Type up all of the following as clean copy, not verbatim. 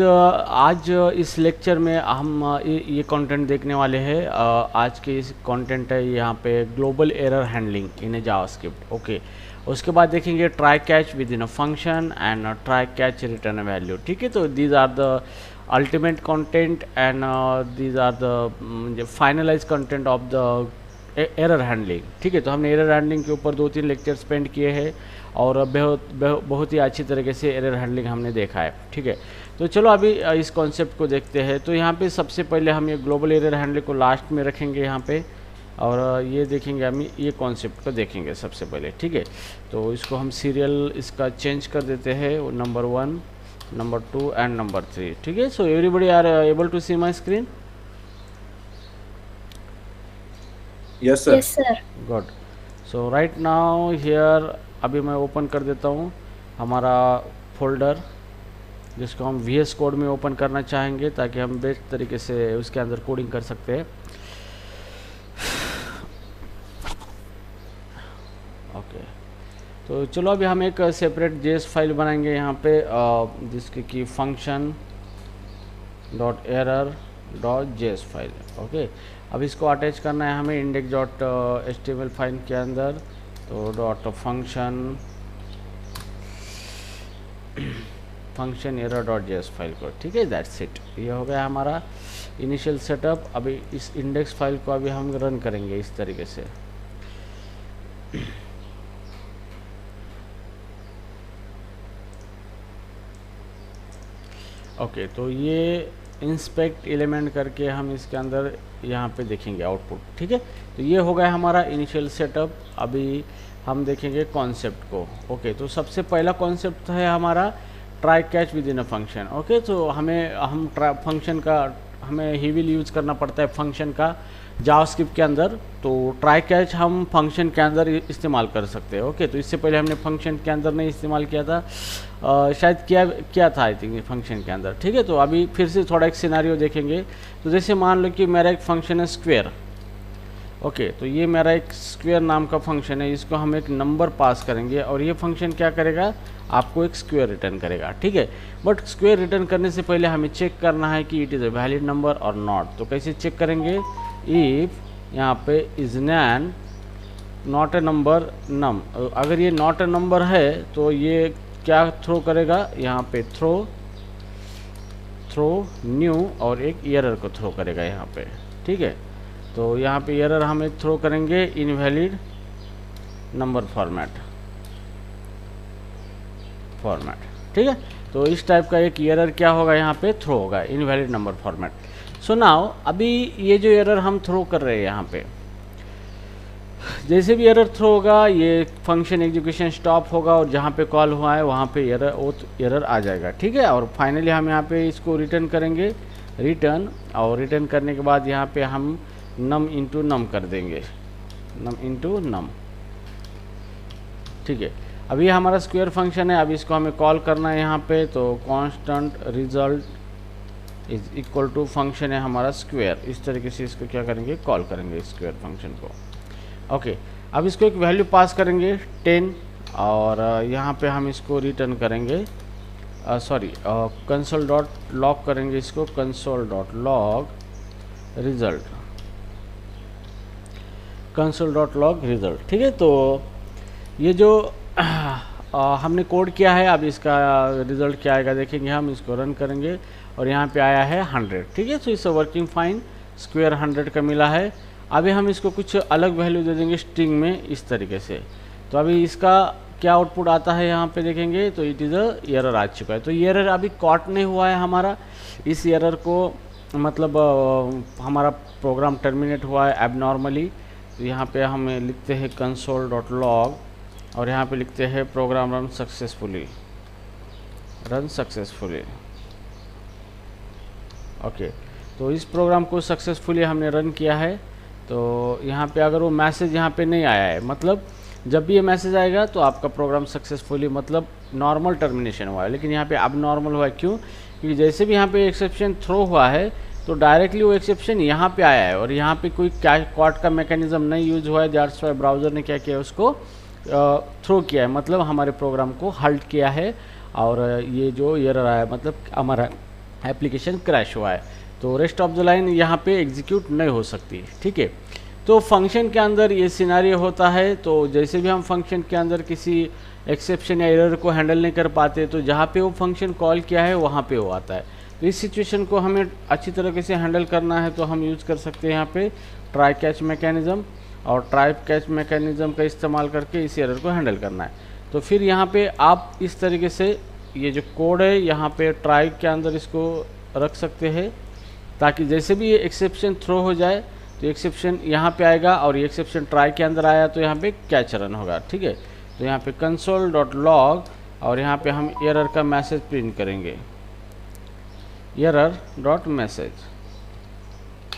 आज इस लेक्चर में हम ये कंटेंट देखने वाले हैं। आज के इस कंटेंट है यहाँ पे global error handling in a JavaScript. Okay, उसके बाद देखेंगे try catch within a function and try catch return value. ठीक है, तो these are the ultimate content and these are the finalize content of the error handling. ठीक है, तो हमने एरर हैंडलिंग के ऊपर 2-3 लेक्चर स्पेंड किए हैं और बहुत ही अच्छी तरीके से एरर हैंडलिंग हमने देखा है। ठीक है, तो चलो अभी इस कॉन्सेप्ट को देखते हैं। तो यहाँ पे सबसे पहले हम ये ग्लोबल एरर हैंडलिंग को लास्ट में रखेंगे यहाँ पे, और ये देखेंगे हम ये कॉन्सेप्ट को देखेंगे सबसे पहले। ठीक है, तो इसको हम सीरियल इसका चेंज कर देते हैं, नंबर 1, नंबर 2 एंड नंबर 3। ठीक है, so everybody are able to see my screen? Yes sir. Yes sir. Good. So right now here अभी मैं ओपन कर देता हूँ हमारा फोल्डर, जिसको हम VS कोड में ओपन करना चाहेंगे ताकि हम बेस्ट तरीके से उसके अंदर कोडिंग कर सकते हैं। ओके, तो चलो अभी हम एक सेपरेट JS फाइल बनाएंगे यहाँ पे, जिसके की function dot error dot JS file. Okay, अब इसको अटैच करना है हमें इंडेक्स डॉट HTML फाइल के अंदर। तो dot function error dot JS file को। ठीक है, दैट्स इट। ये हो गया हमारा इनिशियल सेटअप। अभी इस इंडेक्स फाइल को अभी हम रन करेंगे इस तरीके से। ओके, तो ये इंस्पेक्ट एलिमेंट करके हम इसके अंदर यहाँ पे देखेंगे आउटपुट। ठीक है, तो ये हो गया हमारा इनिशियल सेटअप। अभी हम देखेंगे कॉन्सेप्ट को। ओके, तो सबसे पहला कॉन्सेप्ट है हमारा try catch within a function. Okay, तो फंक्शन का हमें ही विल यूज़ करना पड़ता है फंक्शन का जावास्क्रिप्ट के अंदर। तो ट्राई कैच हम फंक्शन के अंदर इस्तेमाल कर सकते हैं। ओके, तो इससे पहले हमने फंक्शन के अंदर नहीं इस्तेमाल किया था, शायद किया था आई थिंक फंक्शन के अंदर। ठीक है, तो अभी फिर से थोड़ा एक सिनारियो देखेंगे। तो जैसे मान लो कि मेरा एक फंक्शन है स्क्वेयर। ओके, तो ये मेरा एक स्क्वेयर नाम का फंक्शन है, इसको हम एक नंबर पास करेंगे और ये फंक्शन क्या करेगा, आपको एक स्क्वेयर रिटर्न करेगा। ठीक है, बट स्क्वेयर रिटर्न करने से पहले हमें चेक करना है कि it is a valid number और नॉट। तो कैसे चेक करेंगे, इफ़ यहाँ पे is NaN not a number num, अगर ये नॉट ए नंबर है तो ये क्या थ्रो करेगा, यहाँ पे थ्रो न्यू और एक एरर को थ्रो करेगा यहाँ पे। ठीक है, तो यहाँ पे एरर हम एक थ्रो करेंगे इनवैलिड नंबर फॉर्मेट। ठीक है, तो इस टाइप का एक एरर क्या होगा यहाँ पे थ्रो होगा, invalid number format. So now अभी ये जो एरर हम थ्रो कर रहे हैं यहाँ पे, जैसे भी एरर थ्रो होगा ये फंक्शन एग्जीक्यूशन स्टॉप होगा और जहाँ पे कॉल हुआ है वहाँ पे एरर आ जाएगा। ठीक है, और फाइनली हम यहाँ पे इसको रिटर्न करेंगे, और रिटर्न करने के बाद यहाँ पे हम नम इंटू नम कर देंगे, नम इंटू नम। ठीक है, अभी ये हमारा स्क्वायर फंक्शन है, अभी इसको हमें कॉल करना है यहाँ पे। तो constant result is equal to function है हमारा स्क्वायर, इस तरीके से इसको क्या करेंगे, कॉल करेंगे स्क्वायर फंक्शन को। ओके, अब इसको एक वैल्यू पास करेंगे 10 और यहाँ पे हम इसको रिटर्न करेंगे, कंसोल डॉट लॉग करेंगे इसको, console dot log result, console dot log result. ठीक है, तो ये जो हमने कोड किया है, अब इसका रिजल्ट क्या आएगा देखेंगे हम। इसको रन करेंगे और यहाँ पे आया है 100। ठीक है, so it's working fine, square 100 का मिला है। अभी हम इसको कुछ अलग वैल्यू दे देंगे स्ट्रिंग में इस तरीके से। तो अभी इसका क्या आउटपुट आता है यहाँ पे देखेंगे, तो इट इज़ अ एरर आ चुका है। तो ये एरर अभी कॉट नहीं हुआ है हमारा, इस एरर को मतलब हमारा प्रोग्राम टर्मिनेट हुआ है एबनॉर्मली। तो यहाँ पे हम लिखते हैं कंसोल डॉट लॉग और यहाँ पे लिखते हैं प्रोग्राम रन सक्सेसफुली। ओके, तो इस प्रोग्राम को सक्सेसफुली हमने रन किया है। तो यहाँ पे अगर वो मैसेज यहाँ पे नहीं आया है, मतलब जब भी ये मैसेज आएगा तो आपका प्रोग्राम सक्सेसफुली मतलब नॉर्मल टर्मिनेशन हुआ है, लेकिन यहाँ पे अब नॉर्मल हुआ है। क्यों? क्योंकि जैसे भी यहाँ पे एक्सेप्शन थ्रो हुआ है तो डायरेक्टली वो एक्सेप्शन यहाँ पे आया है और यहाँ पे कोई कॉट का मैकेनिज्म नहीं यूज हुआ है। दैट्स व्हाई ब्राउज़र ने क्या किया, उसको थ्रो किया है, मतलब हमारे प्रोग्राम को हल्ट किया है और ये जो एरर आया मतलब हमारा एप्लीकेशन क्रैश हुआ है, तो रेस्ट ऑफ द लाइन यहाँ पे एग्जीक्यूट नहीं हो सकती। ठीक है, तो फंक्शन के अंदर ये सिनारियो होता है। तो जैसे भी हम फंक्शन के अंदर किसी एक्सेप्शन या एरर को हैंडल नहीं कर पाते, तो जहाँ पे वो फंक्शन कॉल किया है वहाँ पे वो आता है। तो इस सिचुएशन को हमें अच्छी तरीके से हैंडल करना है, तो हम यूज़ कर सकते हैं यहाँ पे ट्राई कैच मैकेनिज़्म, और ट्राई कैच मैकेनिज़्म का इस्तेमाल करके इस एरर को हैंडल करना है। तो फिर यहाँ पे आप इस तरीके से ये जो कोड है यहाँ पे ट्राई के अंदर इसको रख सकते हैं, ताकि जैसे भी ये एक्सेप्शन थ्रो हो जाए तो एक्सेप्शन यहाँ पे आएगा, और ये एक्सेप्शन ट्राई के अंदर आया तो यहाँ पे कैच रन होगा। ठीक है, तो यहाँ पे console.log और यहाँ पे हम एरर का मैसेज प्रिंट करेंगे, error.message।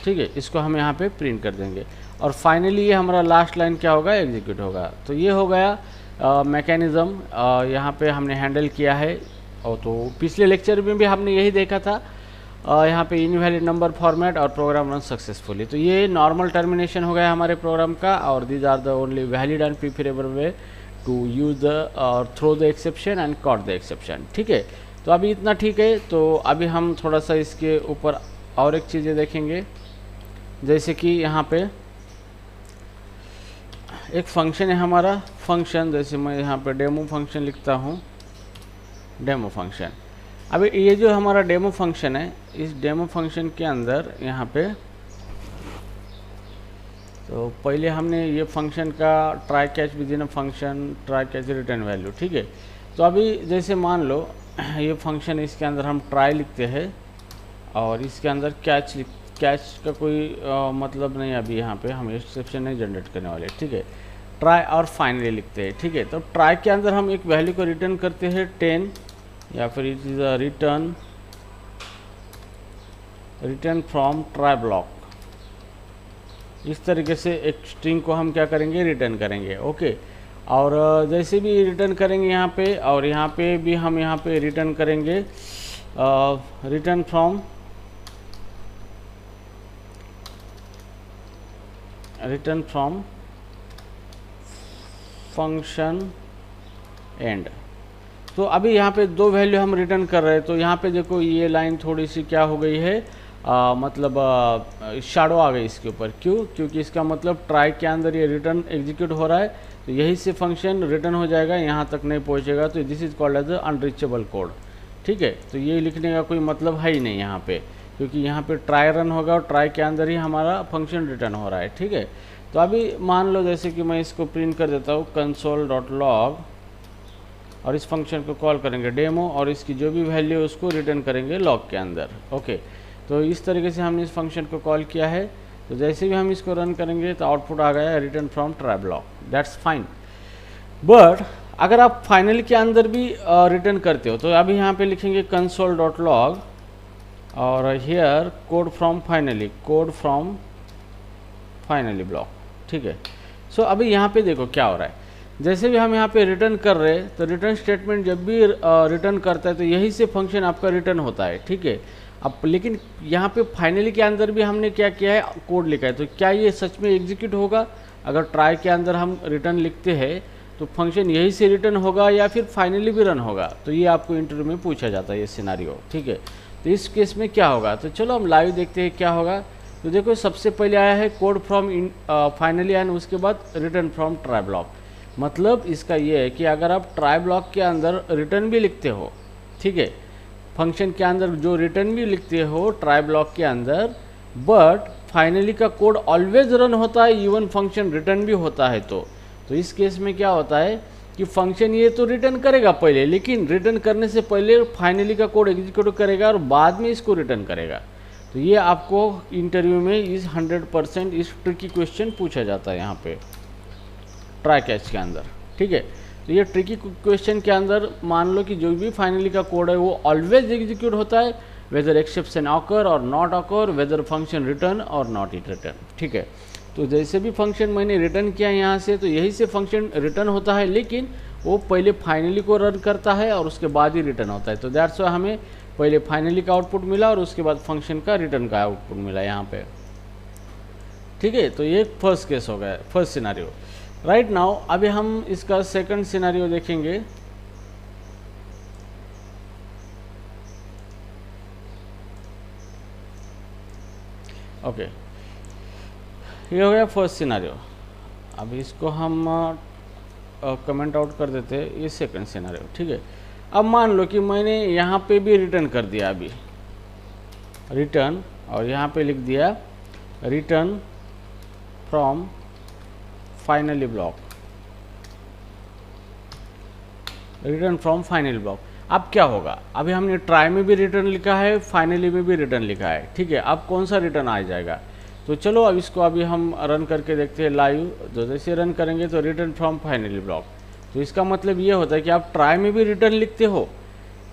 ठीक है, इसको हम यहाँ पे प्रिंट कर देंगे, और फाइनली ये हमारा लास्ट लाइन क्या होगा, एग्जीक्यूट होगा। तो ये हो गया मैकेनिज़्म यहाँ पे हमने हैंडल किया है। और तो पिछले लेक्चर में भी हमने यही देखा था, यहाँ पे इनवैलिड नंबर फॉर्मेट और प्रोग्राम रन सक्सेसफुली। तो ये नॉर्मल टर्मिनेशन हो गया हमारे प्रोग्राम का, और these are the only valid and preferable way to use the और throw the exception and caught the exception. ठीक है, तो अभी इतना ठीक है। तो अभी हम थोड़ा सा इसके ऊपर और एक चीज़ें देखेंगे, जैसे कि यहाँ पे एक फंक्शन है हमारा, फंक्शन जैसे मैं यहाँ पे डेमो फंक्शन लिखता हूँ, डेमो फंक्शन। अभी ये जो हमारा डेमो फंक्शन है, इस डेमो फंक्शन के अंदर यहाँ पे तो पहले हमने ये फंक्शन का try catch within a function, try catch return value. ठीक है, तो अभी जैसे मान लो ये फंक्शन, इसके अंदर हम ट्राई लिखते हैं और इसके अंदर कैच का कोई मतलब नहीं, अभी यहाँ पे हम एक्सेप्शन नहीं जनरेट करने वाले। ठीक है, ट्राई और फाइनली लिखते हैं। ठीक है, तो ट्राई के अंदर हम एक वैल्यू को रिटर्न करते हैं 10, या फिर it is a return from try block. इस तरीके से एक स्ट्रिंग को हम क्या करेंगे, रिटर्न करेंगे। ओके, और जैसे भी रिटर्न करेंगे यहाँ पे, और यहाँ पे भी हम यहाँ पे रिटर्न करेंगे रिटर्न फ्रॉम फंक्शन एंड। तो अभी यहाँ पे दो वैल्यू हम रिटर्न कर रहे हैं। तो यहाँ पे देखो ये लाइन थोड़ी सी क्या हो गई है, मतलब शैडो आ गई इसके ऊपर। क्यों? क्योंकि इसका मतलब ट्राई के अंदर ये रिटर्न एग्जीक्यूट हो रहा है, तो यही से फंक्शन रिटर्न हो जाएगा, यहाँ तक नहीं पहुँचेगा। तो this is called as unreachable code. ठीक है, तो ये लिखने का कोई मतलब है ही नहीं यहाँ पे, क्योंकि यहाँ पे ट्राई रन होगा और ट्राई के अंदर ही हमारा फंक्शन रिटर्न हो रहा है। ठीक है, तो अभी मान लो जैसे कि मैं इसको प्रिंट कर देता हूँ console.log, और इस फंक्शन को कॉल करेंगे डेमो, और इसकी जो भी वैल्यू है उसको रिटर्न करेंगे लॉग के अंदर। ओके, तो इस तरीके से हमने इस फंक्शन को कॉल किया है। तो जैसे भी हम इसको रन करेंगे तो आउटपुट आ गया return from try block, that's fine. But अगर आप फाइनली के अंदर भी रिटर्न करते हो, तो अभी यहाँ पे लिखेंगे console.log और here code from finally block. ठीक है, सो अभी यहाँ पे देखो क्या हो रहा है। जैसे भी हम यहाँ पे रिटर्न कर रहे हैं, तो रिटर्न स्टेटमेंट जब भी रिटर्न करता है तो यही से फंक्शन आपका रिटर्न होता है। ठीक है, अब लेकिन यहाँ पे फाइनली के अंदर भी हमने क्या किया है, कोड लिखा है। तो क्या ये सच में एग्जीक्यूट होगा? अगर ट्राई के अंदर हम रिटर्न लिखते हैं तो फंक्शन यही से रिटर्न होगा या फिर फाइनली भी रन होगा? तो ये आपको इंटरव्यू में पूछा जाता है ये सिनारियो। ठीक है, तो इस केस में क्या होगा, तो चलो हम लाइव देखते हैं क्या होगा। तो देखो सबसे पहले आया है कोड फ्रॉम फाइनली एंड उसके बाद रिटर्न फ्रॉम ट्राई ब्लॉक। मतलब इसका ये है कि अगर आप ट्राई ब्लॉक के अंदर रिटर्न भी लिखते हो, ठीक है, फंक्शन के अंदर जो रिटर्न भी लिखते हो ट्राई ब्लॉक के अंदर, बट फाइनली का कोड ऑलवेज रन होता है, इवन फंक्शन रिटर्न भी होता है। तो इस केस में क्या होता है कि फंक्शन ये तो रिटर्न करेगा पहले, लेकिन रिटर्न करने से पहले फाइनली का कोड एग्जीक्यूट करेगा और बाद में इसको रिटर्न करेगा। तो ये आपको इंटरव्यू में इस 100% इस ट्रिकी क्वेश्चन पूछा जाता है यहाँ पे ट्राई कैच के अंदर। ठीक है, तो ये ट्रिकी क्वेश्चन के अंदर मान लो कि जो भी फाइनली का कोड है वो ऑलवेज एग्जीक्यूट होता है, whether exception occur or not occur, whether function return or not it return. ठीक है, तो जैसे भी फंक्शन मैंने रिटर्न किया यहाँ से, तो यही से फंक्शन रिटर्न होता है, लेकिन वो पहले फाइनली को रन करता है और उसके बाद ही रिटर्न होता है। तो दैट्स वाई हमें पहले फाइनली का आउटपुट मिला और उसके बाद फंक्शन का रिटर्न का आउटपुट मिला यहाँ पे। ठीक है, तो ये फर्स्ट केस हो गया, फर्स्ट सिनारियो। राइट नाउ अभी हम इसका सेकंड सिनारियो देखेंगे। ओके, ये हो गया फर्स्ट सिनारियो। अब इसको हम कमेंट आउट कर देते हैं, ये सेकंड सिनारियो, ठीक है। अब मान लो कि मैंने यहाँ पे भी रिटर्न कर दिया, अभी रिटर्न, और यहाँ पे लिख दिया return from finally block, return from final block. अब क्या होगा, अभी हमने ट्राई में भी रिटर्न लिखा है, फाइनली में भी रिटर्न लिखा है, ठीक है। अब कौन सा रिटर्न आ जाएगा, तो चलो अब इसको अभी हम रन करके देखते हैं लाइव। तो जैसे रन करेंगे तो रिटर्न फ्रॉम फाइनली ब्लॉक, तो इसका मतलब ये होता है कि आप ट्राई में भी रिटर्न लिखते हो,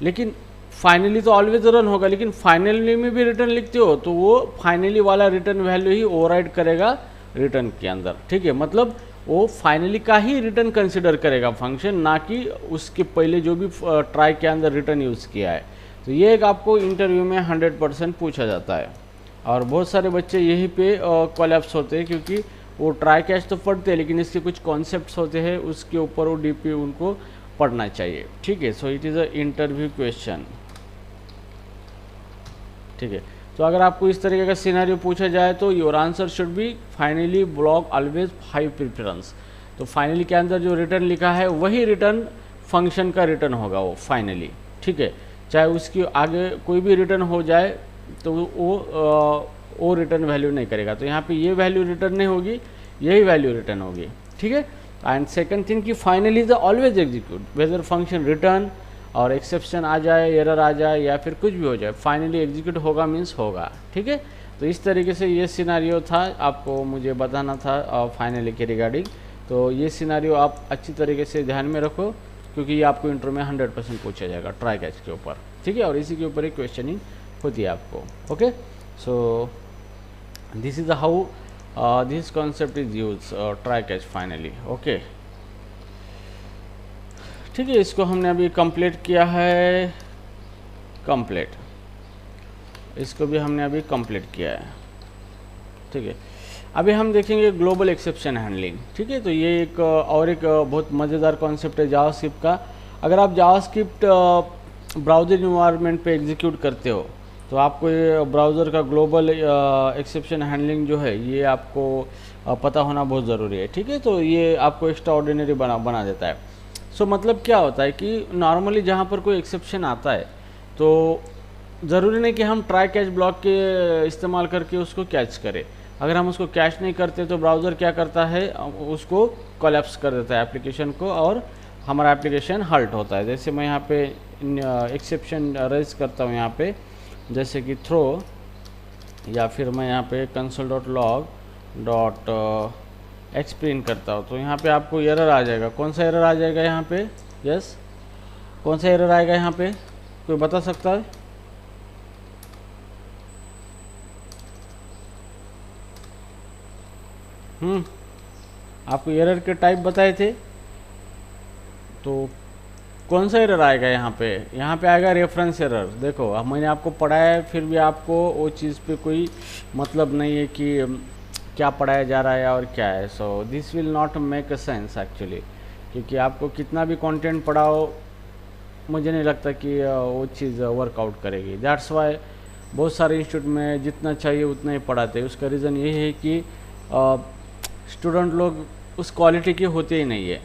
लेकिन फाइनली तो ऑलवेज रन होगा, लेकिन फाइनली में भी रिटर्न लिखते हो तो वो फाइनली वाला रिटर्न वैल्यू ही ओवरराइड करेगा रिटर्न के अंदर, ठीक है। मतलब वो फाइनली का ही रिटर्न कंसिडर करेगा फंक्शन, ना कि उसके पहले जो भी ट्राई के अंदर रिटर्न यूज़ किया है। तो ये एक आपको इंटरव्यू में 100% पूछा जाता है, और बहुत सारे बच्चे यहीं पे कोलैप्स होते हैं, क्योंकि वो ट्राई कैच तो पढ़ते हैं, लेकिन इसके कुछ कॉन्सेप्ट्स होते हैं, उसके ऊपर वो डीपी उनको पढ़ना चाहिए, ठीक है। So it is a interview question, ठीक है। तो अगर आपको इस तरीके का सिनेरियो पूछा जाए तो your answer should be finally block always 5 preference. तो फाइनली के अंदर जो रिटर्न लिखा है वही रिटर्न फंक्शन का रिटर्न होगा वो फाइनली, ठीक है। चाहे उसकी आगे कोई भी रिटर्न हो जाए तो वो रिटर्न वैल्यू नहीं करेगा। तो यहाँ पे ये वैल्यू रिटर्न नहीं होगी, यही वैल्यू रिटर्न होगी, ठीक है। एंड सेकंड थिंग कि finally is always execute, whether function return और एक्सेप्शन आ जाए, एरर आ जाए या फिर कुछ भी हो जाए, फाइनली एग्जीक्यूट होगा मीन्स होगा, ठीक है। तो इस तरीके से ये सिनारियो था, आपको मुझे बताना था फाइनली के रिगार्डिंग। तो ये सिनारियो आप अच्छी तरीके से ध्यान में रखो, क्योंकि ये आपको इंटरव्यू में 100% पूछा जाएगा ट्राई कैच के ऊपर, ठीक है। और इसी के ऊपर ही क्वेश्चनिंग होती है आपको, okay. So this is how this concept is use try catch finally, okay, ठीक है। इसको हमने अभी कंप्लीट किया है, कंप्लीट, इसको भी हमने अभी कंप्लीट किया है, ठीक है। अभी हम देखेंगे ग्लोबल एक्सेप्शन हैंडलिंग, ठीक है। तो ये एक और एक बहुत मज़ेदार कॉन्सेप्ट है जावास्क्रिप्ट का। अगर आप जावास्क्रिप्ट ब्राउज़र इन्वायरमेंट पे एग्जीक्यूट करते हो तो आपको ये ब्राउज़र का ग्लोबल एक्सेप्शन हैंडलिंग जो है ये आपको पता होना बहुत ज़रूरी है, ठीक है। तो ये आपको एक्स्ट्रा ऑर्डिनरी बना देता है। सो मतलब क्या होता है कि नॉर्मली जहाँ पर कोई एक्सेप्शन आता है तो ज़रूरी नहीं कि हम ट्राई कैच ब्लॉक के इस्तेमाल करके उसको कैच करें। अगर हम उसको कैच नहीं करते तो ब्राउज़र क्या करता है, उसको कोलैप्स कर देता है एप्लीकेशन को, और हमारा एप्लीकेशन हल्ट होता है। जैसे मैं यहाँ पे एक्सेप्शन रेज करता हूँ यहाँ पे, जैसे कि थ्रो, या फिर मैं यहाँ पे console.log एक्स प्रिंट करता हूँ, तो यहाँ पे आपको एरर आ जाएगा। कौन सा एरर आ जाएगा यहाँ पे, यस, कौन सा एरर आएगा यहाँ पे, कोई बता सकता है? आपको एरर के टाइप बताए थे, तो कौन सा एरर आएगा यहाँ पे? यहाँ पे आएगा रेफरेंस एरर। देखो अब मैंने आपको पढ़ाया है, फिर भी आपको वो चीज़ पे कोई मतलब नहीं है कि क्या पढ़ाया जा रहा है और क्या है। So this will not make a sense actually, क्योंकि आपको कितना भी कंटेंट पढ़ाओ मुझे नहीं लगता कि वो चीज़ वर्कआउट करेगी। दैट्स वाई बहुत सारे इंस्टीट्यूट में जितना चाहिए उतना ही पढ़ाते हैं। उसका रीज़न ये है कि स्टूडेंट लोग उस क्वालिटी के होते ही नहीं है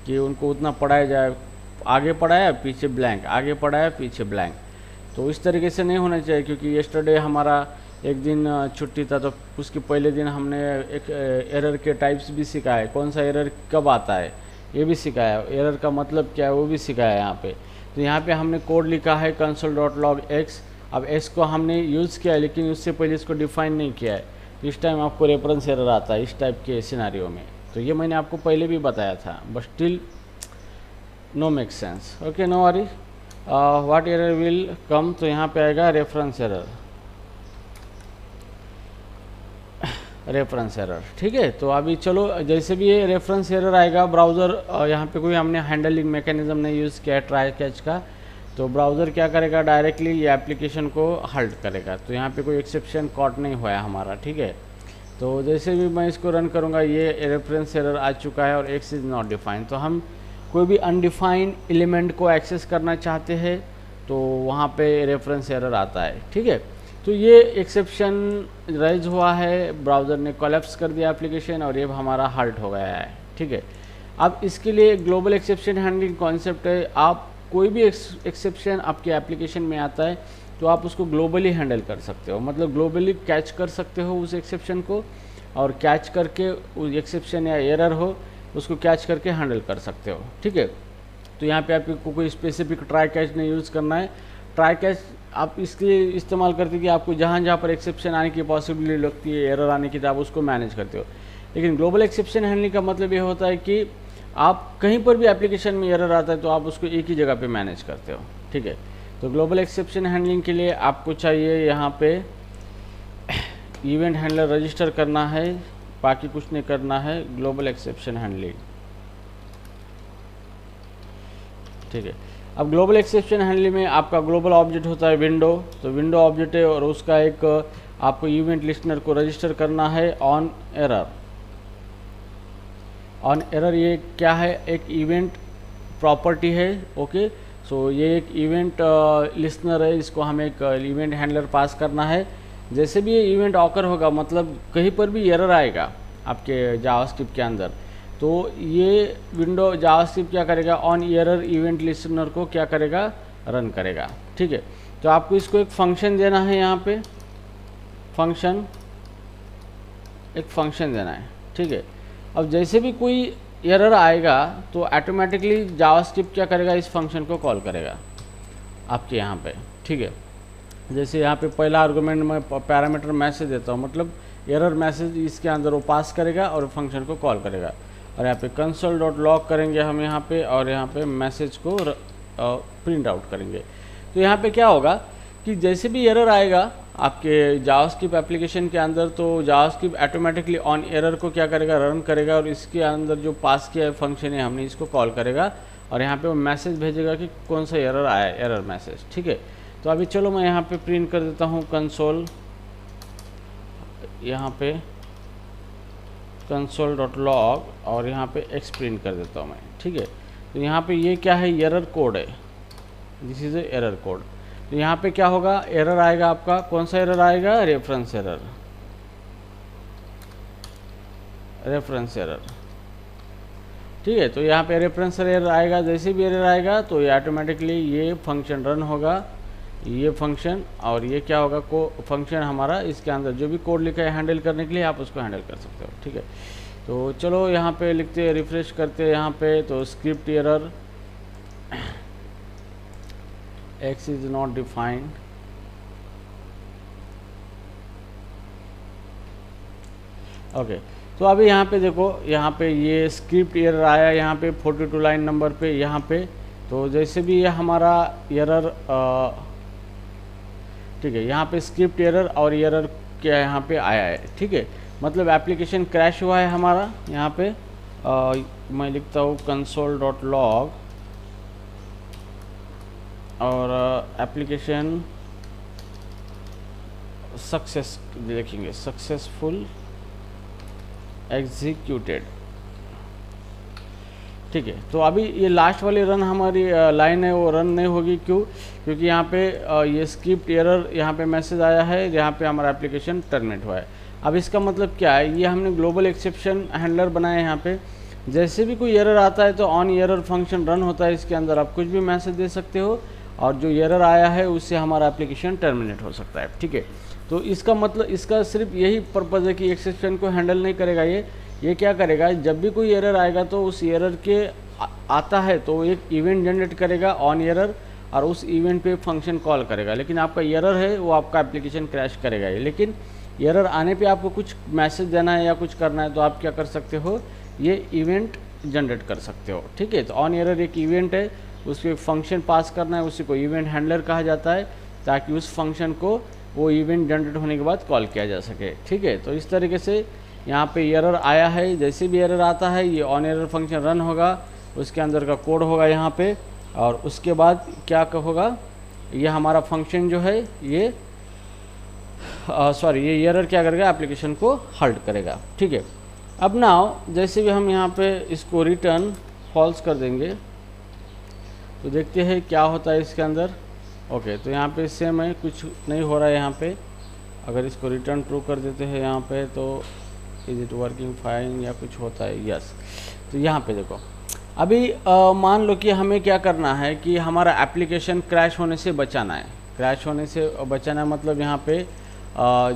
कि उनको उतना पढ़ाया जाए, आगे पढ़ाया पीछे ब्लैंक, आगे पढ़ाया पीछे ब्लैंक। तो इस तरीके से नहीं होना चाहिए, क्योंकि यस्टरडे हमारा एक दिन छुट्टी था तो उसके पहले दिन हमने एक एरर के टाइप्स भी सिखाए, कौन सा एरर कब आता है ये भी सिखाया, एरर का मतलब क्या है वो भी सिखाया यहाँ पे। तो यहाँ पे हमने कोड लिखा है console.log x। अब x को हमने यूज़ किया है, लेकिन उससे पहले इसको डिफाइन नहीं किया है, तो इस टाइम आपको रेफरेंस एरर आता है इस टाइप के सिनारियो में। तो ये मैंने आपको पहले भी बताया था, but still no make sense, okay, no worry. What error will come, तो यहाँ पे आएगा रेफरेंस एरर, रेफरेंस एरर, ठीक है। तो अभी चलो जैसे भी ये रेफरेंस एरर आएगा, ब्राउज़र यहाँ पे कोई हमने हैंडलिंग मैकेनिज्म नहीं यूज़ किया ट्राई कैच का, तो ब्राउज़र क्या करेगा, डायरेक्टली ये एप्लीकेशन को हल्ट करेगा। तो यहाँ पे कोई एक्सेप्शन कॉट नहीं हुआ है हमारा, ठीक है। तो जैसे भी मैं इसको रन करूँगा ये रेफरेंस एरर आ चुका है और एक्स इज़ नॉट डिफाइंड। तो हम कोई भी अनडिफाइंड एलिमेंट को एक्सेस करना चाहते हैं तो वहाँ पे रेफरेंस एरर आता है, ठीक है। तो ये एक्सेप्शन राइज हुआ है, ब्राउज़र ने कोलैप्स कर दिया एप्लीकेशन और ये हमारा हाल्ट हो गया है, ठीक है। अब इसके लिए ग्लोबल एक्सेप्शन हैंडलिंग कॉन्सेप्ट है। आप कोई भी एक्सेप्शन आपके एप्लीकेशन में आता है तो आप उसको ग्लोबली हैंडल कर सकते हो, मतलब ग्लोबली कैच कर सकते हो उस एक्सेप्शन को, और कैच करके उस एक्सेप्शन या एरर हो उसको कैच करके हैंडल कर सकते हो, ठीक है। तो यहाँ पे आपको कोई स्पेसिफिक ट्राई कैच नहीं यूज़ करना है। ट्राई कैच आप इसलिए इस्तेमाल करते हैं कि आपको जहाँ जहाँ पर एक्सेप्शन आने की पॉसिबिलिटी लगती है, एरर आने की, तो आप उसको मैनेज करते हो। लेकिन ग्लोबल एक्सेप्शन हैंडलिंग का मतलब ये होता है कि आप कहीं पर भी एप्लीकेशन में एरर आता है तो आप उसको एक ही जगह पे मैनेज करते हो, ठीक है। तो ग्लोबल एक्सेप्शन हैंडलिंग के लिए आपको चाहिए यहाँ पे इवेंट हैंडलर रजिस्टर करना है, बाकी कुछ नहीं करना है। ग्लोबल एक्सेप्शन हैंडलिंग, ठीक है। अब ग्लोबल एक्सेप्शन हैंडलिंग में आपका ग्लोबल ऑब्जेक्ट होता है विंडो, तो विंडो ऑब्जेक्ट है और उसका एक आपको इवेंट लिस्टनर को रजिस्टर करना है ऑन एरर। ऑन एरर ये क्या है, एक इवेंट प्रॉपर्टी है, ओके। सो ये एक इवेंट लिस्टनर है, इसको हमें एक इवेंट हैंडलर पास करना है। जैसे भी ये इवेंट ऑकर होगा, मतलब कहीं पर भी एरर आएगा आपके जावास्क्रिप्ट के अंदर, तो ये विंडो जावास्क्रिप्ट क्या करेगा, ऑन एरर इवेंट लिस्टनर को क्या करेगा, रन करेगा, ठीक है। तो आपको इसको एक फंक्शन देना है, यहाँ पे फंक्शन, एक फंक्शन देना है, ठीक है। अब जैसे भी कोई एरर आएगा तो ऑटोमेटिकली जावास्क्रिप्ट क्या करेगा, इस फंक्शन को कॉल करेगा आपके यहाँ पे, ठीक है। जैसे यहाँ पे पहला आर्गुमेंट में पैरामीटर मैसेज देता हूँ, मतलब एरर मैसेज इसके अंदर वो पास करेगा और फंक्शन को कॉल करेगा। और यहाँ पे console.log करेंगे हम यहाँ पे, और यहाँ पे मैसेज को प्रिंट आउट करेंगे। तो यहाँ पे क्या होगा कि जैसे भी एरर आएगा आपके जावास्क्रिप्ट एप्लीकेशन के अंदर, तो जावास्क्रिप्ट ऑटोमेटिकली ऑन एरर को क्या करेगा, रन करेगा, और इसके अंदर जो पास किया फंक्शन है हमने, इसको कॉल करेगा और यहाँ पे वो मैसेज भेजेगा कि कौन सा एरर आया, एरर मैसेज, ठीक है। तो अभी चलो मैं यहाँ पे प्रिंट कर देता हूँ कंसोल, यहाँ पे console.log और यहाँ पे x प्रिंट कर देता हूँ मैं, ठीक है। तो यहाँ पे ये क्या है, एरर कोड है, this is a error code. तो यहाँ पे क्या होगा, एरर आएगा आपका, कौन सा एरर आएगा, रेफरेंस एरर, रेफरेंस एरर, ठीक है। तो यहाँ पे रेफरेंस एरर आएगा, जैसे भी एरर आएगा तो ये ऑटोमेटिकली ये फंक्शन रन होगा, ये फंक्शन, और ये क्या होगा, को फंक्शन हमारा इसके अंदर जो भी कोड लिखा है हैंडल करने के लिए आप उसको हैंडल कर सकते हो, ठीक है। तो चलो यहाँ पे लिखते हैं, रिफ्रेश करते हैं यहाँ पे, तो script error x is not defined, okay. तो अभी यहाँ पे देखो, यहाँ पे ये स्क्रिप्ट एरर आया यहाँ पे 42 लाइन नंबर पे यहाँ पे। तो जैसे भी ये हमारा एरर, ठीक है, यहाँ पे स्क्रिप्ट एरर और एरर क्या यहाँ पे आया है, ठीक है, मतलब एप्लीकेशन क्रैश हुआ है हमारा। यहाँ पे मैं लिखता हूँ console.log और एप्लीकेशन सक्सेस लिखेंगे, सक्सेसफुल एग्जीक्यूटेड, ठीक है। तो अभी ये लास्ट वाली रन हमारी लाइन है, वो रन नहीं होगी, क्यों, क्योंकि यहाँ पे ये स्क्रिप्ट एरर यहाँ पे मैसेज आया है, यहाँ पे हमारा एप्लीकेशन टर्मिनेट हुआ है। अब इसका मतलब क्या है, ये हमने ग्लोबल एक्सेप्शन हैंडलर बनाया है। यहाँ पे जैसे भी कोई एरर आता है तो ऑन एरर फंक्शन रन होता है, इसके अंदर आप कुछ भी मैसेज दे सकते हो और जो एरर आया है उससे हमारा एप्लीकेशन टर्मिनेट हो सकता है, ठीक है। तो इसका मतलब, इसका सिर्फ यही पर्पज़ है कि एक्सेप्शन को हैंडल नहीं करेगा ये क्या करेगा, जब भी कोई एरर आएगा तो उस एरर के आता है तो एक इवेंट जनरेट करेगा ऑन एरर और उस इवेंट पे फंक्शन कॉल करेगा। लेकिन आपका एरर है वो आपका एप्लीकेशन क्रैश करेगा ये, लेकिन एरर आने पे आपको कुछ मैसेज देना है या कुछ करना है तो आप क्या कर सकते हो, ये इवेंट जनरेट कर सकते हो, ठीक है। तो ऑन एरर एक इवेंट है, उसको एक फंक्शन पास करना है, उसी को इवेंट हैंडलर कहा जाता है, ताकि उस फंक्शन को वो इवेंट जनरेट होने के बाद कॉल किया जा सके, ठीक है। तो इस तरीके से यहाँ पे एरर आया है, जैसे भी एरर आता है ये ऑन एरर फंक्शन रन होगा, उसके अंदर का कोड होगा यहाँ पे, और उसके बाद क्या होगा, ये हमारा फंक्शन जो है ये सॉरी ये एरर क्या करेगा, एप्लीकेशन को हल्ट करेगा, ठीक है। अब नाउ जैसे भी हम यहाँ पे इसको रिटर्न फॉल्स कर देंगे तो देखते हैं क्या होता है इसके अंदर। ओके, तो यहाँ पे सेम है, कुछ नहीं हो रहा है यहाँ पे, अगर इसको रिटर्न ट्रू कर देते हैं यहाँ पे तो इज इट वर्किंग फाइन या कुछ होता है, यस। तो यहाँ पे देखो अभी मान लो कि हमें क्या करना है कि हमारा एप्लीकेशन क्रैश होने से बचाना है। क्रैश होने से बचाना है मतलब यहाँ पे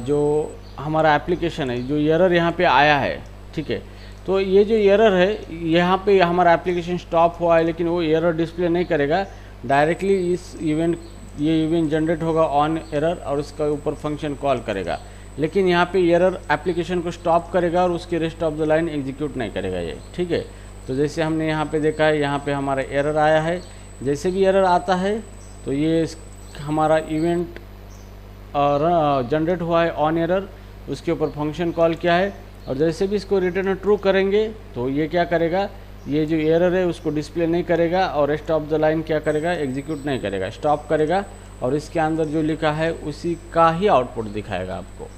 जो हमारा एप्लीकेशन है, जो एरर यहाँ पे आया है, ठीक है, तो ये जो एरर है यहाँ पे हमारा एप्लीकेशन स्टॉप हुआ है, लेकिन वो एरर डिस्प्ले नहीं करेगा, डायरेक्टली इस इवेंट ये इवेंट जनरेट होगा ऑन एरर और उसका ऊपर फंक्शन कॉल करेगा, लेकिन यहाँ पे एरर एप्लीकेशन को स्टॉप करेगा और उसके rest of the line execute नहीं करेगा ये, ठीक है। तो जैसे हमने यहाँ पे देखा है, यहाँ पे हमारा एरर आया है, जैसे भी एरर आता है तो ये हमारा इवेंट जनरेट हुआ है ऑन एरर, उसके ऊपर फंक्शन कॉल किया है, और जैसे भी इसको रिटर्न ट्रू करेंगे तो ये क्या करेगा, ये जो एरर है उसको डिस्प्ले नहीं करेगा और रेस्ट ऑफ द लाइन क्या करेगा, एग्जीक्यूट नहीं करेगा, स्टॉप करेगा, और इसके अंदर जो लिखा है उसी का ही आउटपुट दिखाएगा आपको,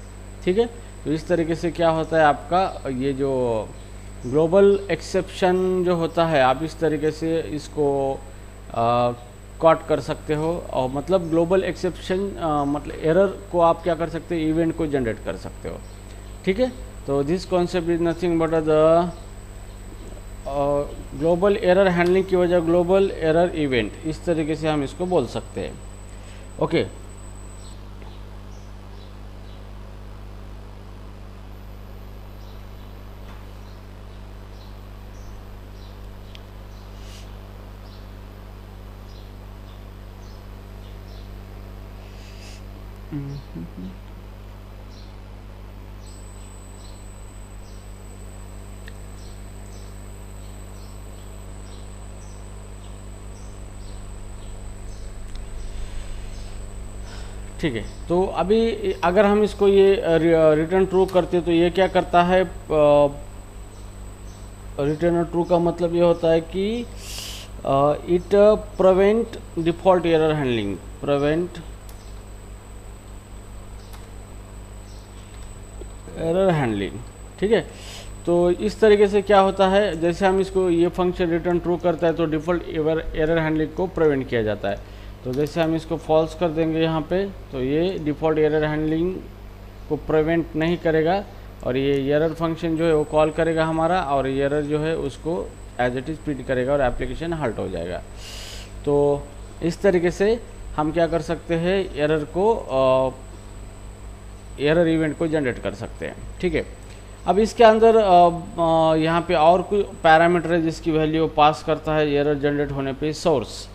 ठीक है। तो इस तरीके से क्या होता है आपका ये जो ग्लोबल एक्सेप्शन जो होता है, आप इस तरीके से इसको कॉट कर सकते हो, और मतलब ग्लोबल एक्सेप्शन मतलब एरर को आप क्या कर सकते हो, इवेंट को जनरेट कर सकते हो, ठीक है। तो this concept is nothing but the global error handling की वजह ग्लोबल एरर इवेंट, इस तरीके से हम इसको बोल सकते हैं, ओके। ठीक है, तो अभी अगर हम इसको ये रिटर्न ट्रू करते तो ये क्या करता है, रिटर्न ट्रू का मतलब ये होता है कि it prevent default error handling, prevent error handling, ठीक है। तो इस तरीके से क्या होता है, जैसे हम इसको ये फंक्शन रिटर्न ट्रू करता है तो डिफ़ॉल्ट एरर हैंडलिंग को प्रिवेंट किया जाता है। तो जैसे हम इसको फॉल्स कर देंगे यहाँ पे, तो ये डिफ़ॉल्ट एरर हैंडलिंग को प्रिवेंट नहीं करेगा, और ये एरर फंक्शन जो है वो कॉल करेगा हमारा, और एरर जो है उसको एज इट इज़ प्रिंट करेगा और एप्लीकेशन हल्ट हो जाएगा। तो इस तरीके से हम क्या कर सकते हैं, एरर को एरर इवेंट को जनरेट कर सकते हैं, ठीक है। अब इसके अंदर यहाँ पे और कोई पैरामीटर है जिसकी वैल्यू पास करता है एरर जनरेट होने पे, सोर्स,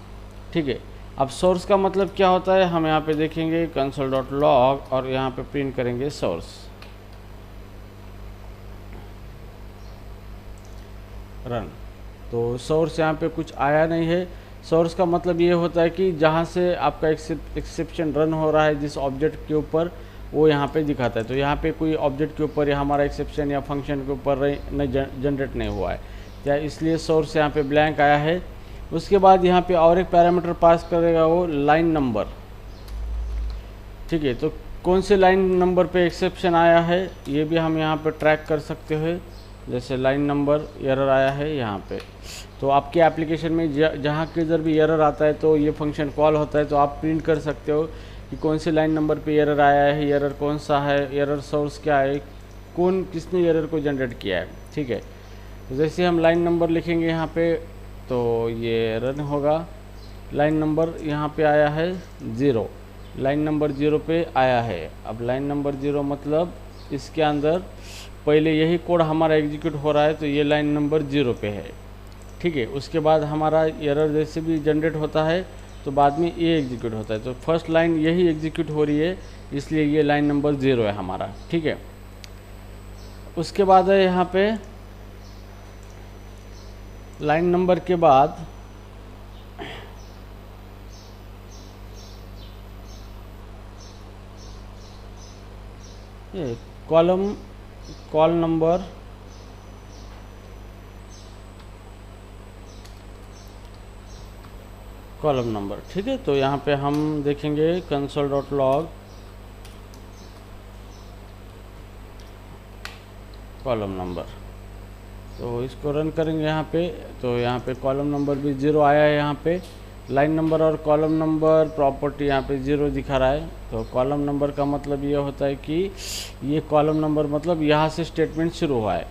ठीक है। अब सोर्स का मतलब क्या होता है, हम यहाँ पे देखेंगे console.log और यहाँ पे प्रिंट करेंगे सोर्स, रन। तो सोर्स यहाँ पे कुछ आया नहीं है। सोर्स का मतलब ये होता है कि जहाँ से आपका एक्सेप्शन रन हो रहा है जिस ऑब्जेक्ट के ऊपर, वो यहाँ पे दिखाता है। तो यहाँ पे कोई ऑब्जेक्ट के ऊपर या हमारा एक्सेप्शन या फंक्शन के ऊपर नहीं जनरेट नहीं हुआ है, क्या इसलिए सोर्स यहाँ पे ब्लैंक आया है। उसके बाद यहाँ पे और एक पैरामीटर पास करेगा वो लाइन नंबर, ठीक है। तो कौन से लाइन नंबर पे एक्सेप्शन आया है ये भी हम यहाँ पे ट्रैक कर सकते हो। जैसे लाइन नंबर एरर आया है यहाँ पे, तो आपके एप्लीकेशन में जहाँ किधर भी एरर आता है तो ये फंक्शन कॉल होता है, तो आप प्रिंट कर सकते हो कि कौन से लाइन नंबर पे एरर आया है, एरर कौन सा है, एरर सोर्स क्या है, किसने एरर को जनरेट किया है, ठीक है। तो जैसे हम लाइन नंबर लिखेंगे यहाँ पे तो ये रन होगा। लाइन नंबर यहाँ पे आया है 0, लाइन नंबर 0 पे आया है। अब लाइन नंबर 0 मतलब इसके अंदर पहले यही कोड हमारा एग्जीक्यूट हो रहा है, तो ये लाइन नंबर 0 पे है, ठीक है। उसके बाद हमारा एरर जैसे भी जनरेट होता है तो बाद में ये एग्जीक्यूट होता है, तो फर्स्ट लाइन यही एग्जीक्यूट हो रही है, इसलिए ये लाइन नंबर 0 है हमारा, ठीक है। उसके बाद है यहाँ पे लाइन नंबर के बाद ये कॉल नंबर, कॉलम नंबर, ठीक है। तो यहाँ पे हम देखेंगे console.log कॉलम नंबर, तो इसको रन करेंगे यहाँ पे, तो यहाँ पे कॉलम नंबर भी 0 आया है यहाँ पे। लाइन नंबर और कॉलम नंबर प्रॉपर्टी यहाँ पे 0 दिखा रहा है। तो कॉलम नंबर का मतलब ये होता है कि ये कॉलम नंबर मतलब यहाँ से स्टेटमेंट शुरू हुआ है,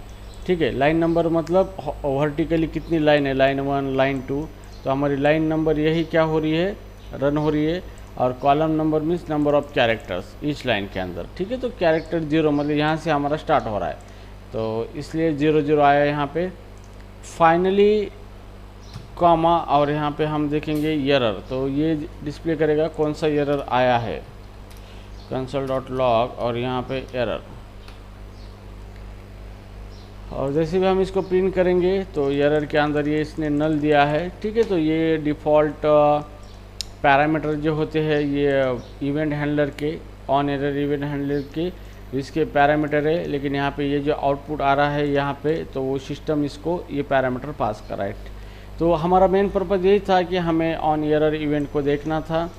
ठीक है। लाइन नंबर मतलब वर्टिकली कितनी लाइन है, लाइन 1 लाइन 2, तो हमारी लाइन नंबर यही क्या हो रही है, रन हो रही है। और column number means number of characters each line के अंदर, ठीक है। तो कैरेक्टर 0 मतलब यहाँ से हमारा स्टार्ट हो रहा है, तो इसलिए 0 0 आया यहाँ पे। फाइनली कॉमा और यहाँ पे हम देखेंगे एरर, तो ये डिस्प्ले करेगा कौन सा एरर आया है, console.log और यहाँ पे एरर। और जैसे भी हम इसको प्रिंट करेंगे तो एरर के अंदर ये इसने नल दिया है, ठीक है। तो ये डिफ़ॉल्ट पैरामीटर जो होते हैं ये इवेंट हैंडलर के, ऑन एरर इवेंट हैंडलर के इसके पैरामीटर है, लेकिन यहाँ पे ये जो आउटपुट आ रहा है यहाँ पे, तो वो सिस्टम इसको ये पैरामीटर पास कर रहा है। तो हमारा मेन पर्पज़ यही था कि हमें ऑन एरर इवेंट को देखना था।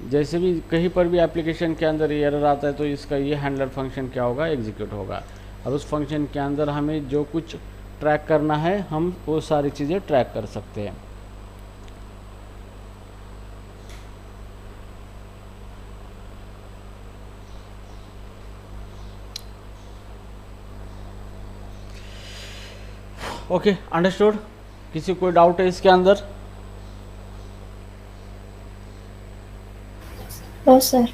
जैसे भी कहीं पर भी एप्लीकेशन के अंदर एरर आता है तो इसका ये हैंडलर फंक्शन क्या होगा, एग्जीक्यूट होगा। और उस फंक्शन के अंदर हमें जो कुछ ट्रैक करना है हम वो सारी चीज़ें ट्रैक कर सकते हैं। Okay, understood. किसी कोई डाउट है इसके अंदर? No sir.